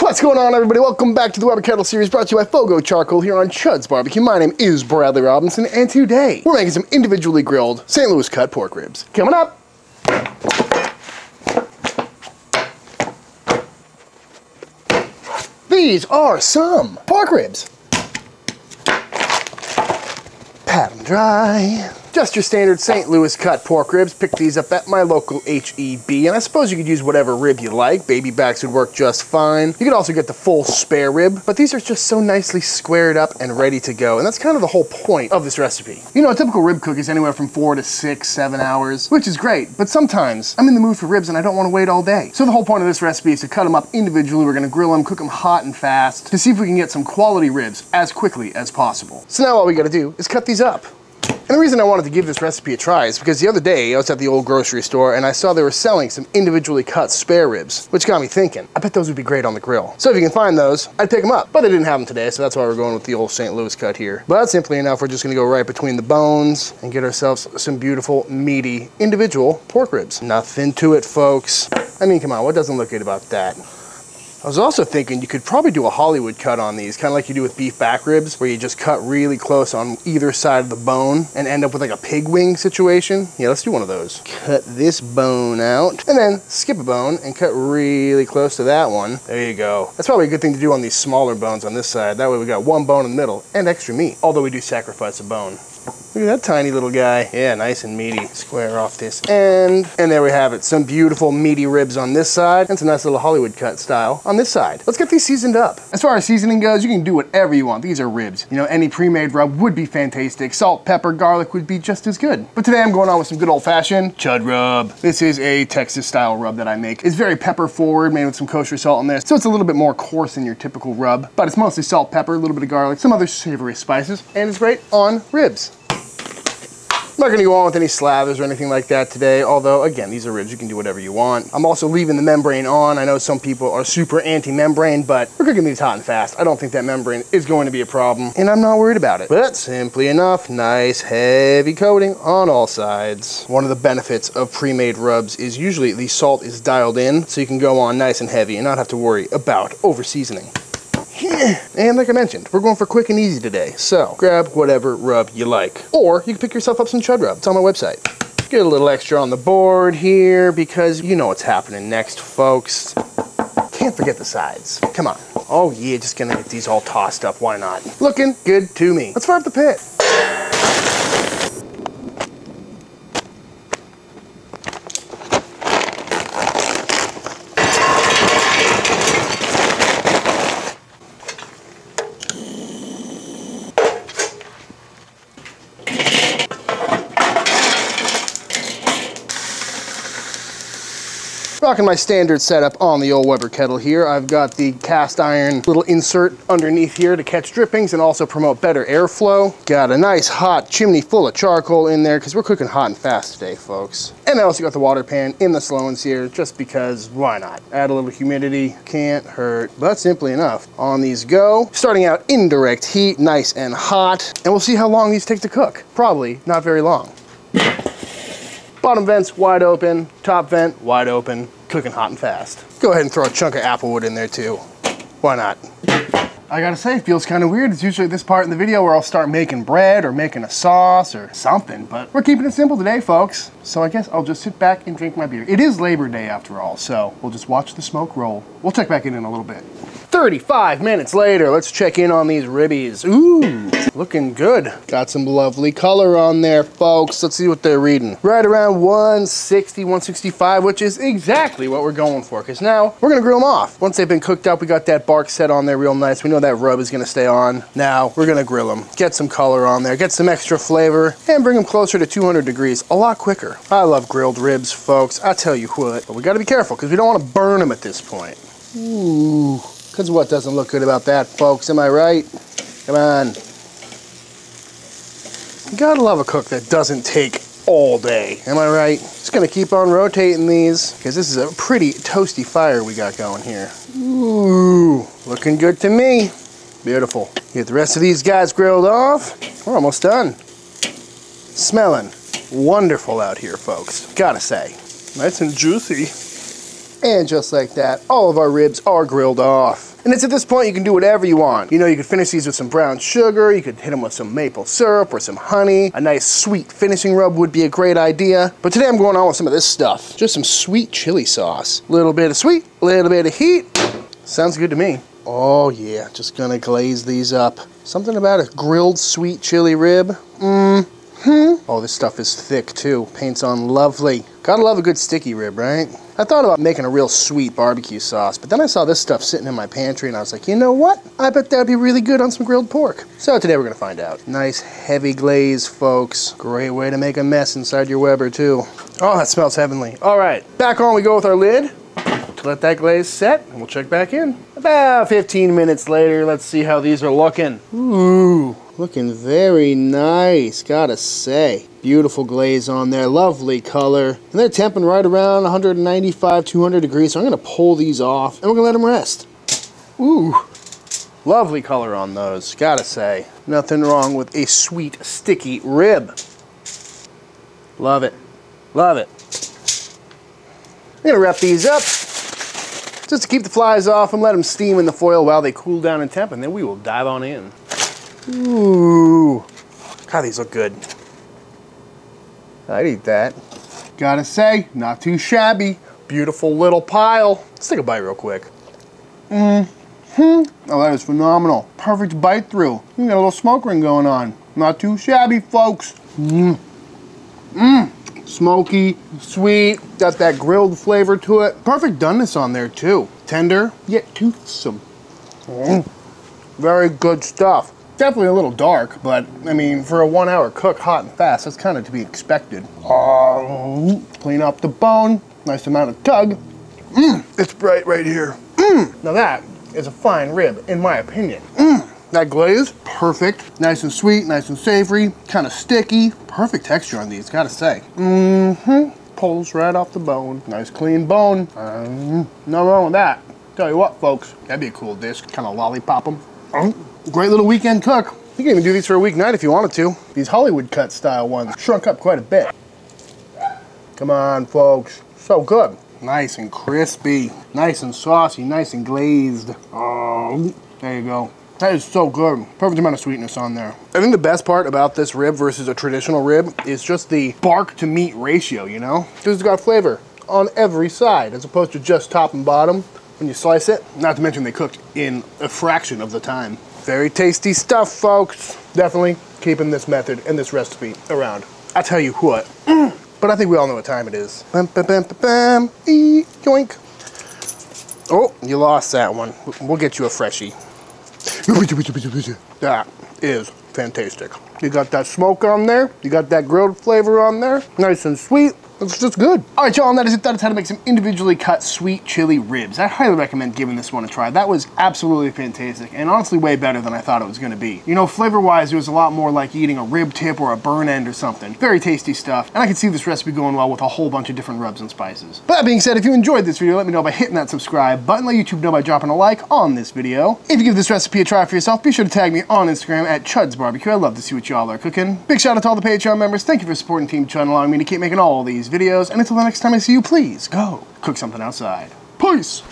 What's going on, everybody? Welcome back to the Weber Kettle series brought to you by Fogo Charcoal here on Chuds BBQ. My name is Bradley Robinson, and today we're making some individually grilled St. Louis cut pork ribs. Coming up! These are some pork ribs. Pat them dry. Just your standard St. Louis cut pork ribs. Pick these up at my local H-E-B, and I suppose you could use whatever rib you like. Baby backs would work just fine. You could also get the full spare rib, but these are just so nicely squared up and ready to go, and that's kind of the whole point of this recipe. You know, a typical rib cook is anywhere from 4 to 6, 7 hours, which is great, but sometimes I'm in the mood for ribs and I don't want to wait all day. So the whole point of this recipe is to cut them up individually. We're gonna grill them, cook them hot and fast to see if we can get some quality ribs as quickly as possible. So now all we gotta do is cut these up. And the reason I wanted to give this recipe a try is because the other day I was at the old grocery store and I saw they were selling some individually cut spare ribs, which got me thinking, I bet those would be great on the grill. So if you can find those, I'd pick them up. But they didn't have them today, so that's why we're going with the old St. Louis cut here. But simply enough, we're just gonna go right between the bones and get ourselves some beautiful, meaty, individual pork ribs. Nothing to it, folks. I mean, come on, what doesn't look good about that? I was also thinking you could probably do a Hollywood cut on these, kind of like you do with beef back ribs, where you just cut really close on either side of the bone and end up with like a pig wing situation. Yeah, let's do one of those. Cut this bone out and then skip a bone and cut really close to that one. There you go. That's probably a good thing to do on these smaller bones on this side. That way we got one bone in the middle and extra meat, although we do sacrifice a bone. Look at that tiny little guy. Yeah, nice and meaty. Square off this end. And there we have it. Some beautiful meaty ribs on this side and some nice little Hollywood cut style on this side. Let's get these seasoned up. As far as seasoning goes, you can do whatever you want. These are ribs. You know, any pre-made rub would be fantastic. Salt, pepper, garlic would be just as good. But today I'm going on with some good old-fashioned Chud rub. This is a Texas-style rub that I make. It's very pepper-forward, made with some kosher salt in there. So it's a little bit more coarse than your typical rub. But it's mostly salt, pepper, a little bit of garlic, some other savory spices. And it's great on ribs. I'm not gonna go on with any slathers or anything like that today, although again, these are ribs, you can do whatever you want. I'm also leaving the membrane on. I know some people are super anti-membrane, but we're cooking these hot and fast. I don't think that membrane is going to be a problem, and I'm not worried about it. But simply enough, nice heavy coating on all sides. One of the benefits of pre-made rubs is usually the salt is dialed in, so you can go on nice and heavy and not have to worry about over-seasoning. And like I mentioned, we're going for quick and easy today, so grab whatever rub you like. Or you can pick yourself up some Chud rub. It's on my website. Get a little extra on the board here because you know what's happening next, folks. Can't forget the sides. Come on. Oh yeah, just gonna get these all tossed up. Why not? Looking good to me. Let's fire up the pit. Rocking my standard setup on the old Weber kettle here. I've got the cast iron little insert underneath here to catch drippings and also promote better airflow. Got a nice hot chimney full of charcoal in there because we're cooking hot and fast today, folks. And I also got the water pan in the Sloans here just because why not? Add a little humidity, can't hurt. But simply enough, on these go. Starting out indirect heat, nice and hot. And we'll see how long these take to cook. Probably not very long. Bottom vent's wide open, top vent wide open, cooking hot and fast. Go ahead and throw a chunk of applewood in there too. Why not? I gotta say, it feels kind of weird. It's usually this part in the video where I'll start making bread or making a sauce or something, but we're keeping it simple today, folks. So I guess I'll just sit back and drink my beer. It is Labor Day after all, so we'll just watch the smoke roll. We'll check back in a little bit. 35 minutes later, let's check in on these ribbies. Ooh, looking good. Got some lovely color on there, folks. Let's see what they're reading. Right around 160, 165, which is exactly what we're going for, because now we're gonna grill them off. Once they've been cooked up, we got that bark set on there real nice. We know that rub is gonna stay on. Now we're gonna grill them, get some color on there, get some extra flavor, and bring them closer to 200 degrees a lot quicker. I love grilled ribs, folks. I tell you what, but we gotta be careful because we don't wanna burn them at this point. Ooh. Because what doesn't look good about that, folks? Am I right? Come on. You gotta love a cook that doesn't take all day. Am I right? Just gonna keep on rotating these because this is a pretty toasty fire we got going here. Ooh, looking good to me. Beautiful. Get the rest of these guys grilled off. We're almost done. Smelling wonderful out here, folks. Gotta say. Nice and juicy. And just like that, all of our ribs are grilled off. And it's at this point you can do whatever you want. You know, you could finish these with some brown sugar, you could hit them with some maple syrup or some honey. A nice sweet finishing rub would be a great idea. But today I'm going on with some of this stuff. Just some sweet chili sauce. A little bit of sweet, a little bit of heat. Sounds good to me. Oh yeah, just gonna glaze these up. Something about a grilled sweet chili rib. Oh, this stuff is thick too. Paint's on lovely. Gotta love a good sticky rib, right? I thought about making a real sweet barbecue sauce, but then I saw this stuff sitting in my pantry and I was like, you know what? I bet that'd be really good on some grilled pork. So today we're gonna find out. Nice heavy glaze, folks. Great way to make a mess inside your Weber too. Oh, that smells heavenly. All right, back on we go with our lid to let that glaze set, and we'll check back in. About 15 minutes later, let's see how these are looking. Ooh. Looking very nice, gotta say. Beautiful glaze on there, lovely color. And they're temping right around 195, 200 degrees, so I'm gonna pull these off and we're gonna let them rest. Ooh, lovely color on those, gotta say. Nothing wrong with a sweet, sticky rib. Love it, love it. I'm gonna wrap these up just to keep the flies off and let them steam in the foil while they cool down in temp, and then we will dive on in. Ooh, God, these look good. I'd eat that. Gotta say, not too shabby. Beautiful little pile. Let's take a bite real quick. Oh, that is phenomenal. Perfect bite through. You got a little smoke ring going on. Not too shabby, folks. Smoky, sweet, got that grilled flavor to it. Perfect doneness on there too. Tender, yet toothsome. Very good stuff. Definitely a little dark, but I mean, for a 1 hour cook hot and fast, that's kind of to be expected. Clean up the bone, nice amount of tug. It's bright right here. Now that is a fine rib, in my opinion. That glaze, perfect. Nice and sweet, nice and savory, kind of sticky. Perfect texture on these, gotta say. Pulls right off the bone. Nice clean bone. No wrong with that. Tell you what, folks, that'd be a cool dish. Kind of lollipop them. Great little weekend cook. You can even do these for a weeknight if you wanted to. These Hollywood cut style ones shrunk up quite a bit. Come on, folks. So good. Nice and crispy. Nice and saucy. Nice and glazed. Oh, there you go. That is so good. Perfect amount of sweetness on there. I think the best part about this rib versus a traditional rib is just the bark to meat ratio, you know? It's got flavor on every side as opposed to just top and bottom when you slice it. Not to mention they cooked in a fraction of the time. Very tasty stuff, folks. Definitely keeping this method and this recipe around. I tell you what, but I think we all know what time it is. Bam, bam, bam, bam, bam. Yoink. Oh, you lost that one. We'll get you a freshie. That is fantastic. You got that smoke on there. You got that grilled flavor on there. Nice and sweet. It's just good. All right, y'all, and that is it. That is how to make some individually cut sweet chili ribs. I highly recommend giving this one a try. That was absolutely fantastic and honestly way better than I thought it was gonna be. You know, flavor-wise, it was a lot more like eating a rib tip or a burn end or something. Very tasty stuff, and I can see this recipe going well with a whole bunch of different rubs and spices. But that being said, if you enjoyed this video, let me know by hitting that subscribe button. Let YouTube know by dropping a like on this video. If you give this recipe a try for yourself, be sure to tag me on Instagram at Chuds BBQ. I'd love to see what y'all are cooking. Big shout out to all the Patreon members. Thank you for supporting Team Chud and allowing me to keep making all these videos. And until the next time I see you, please go cook something outside. Peace!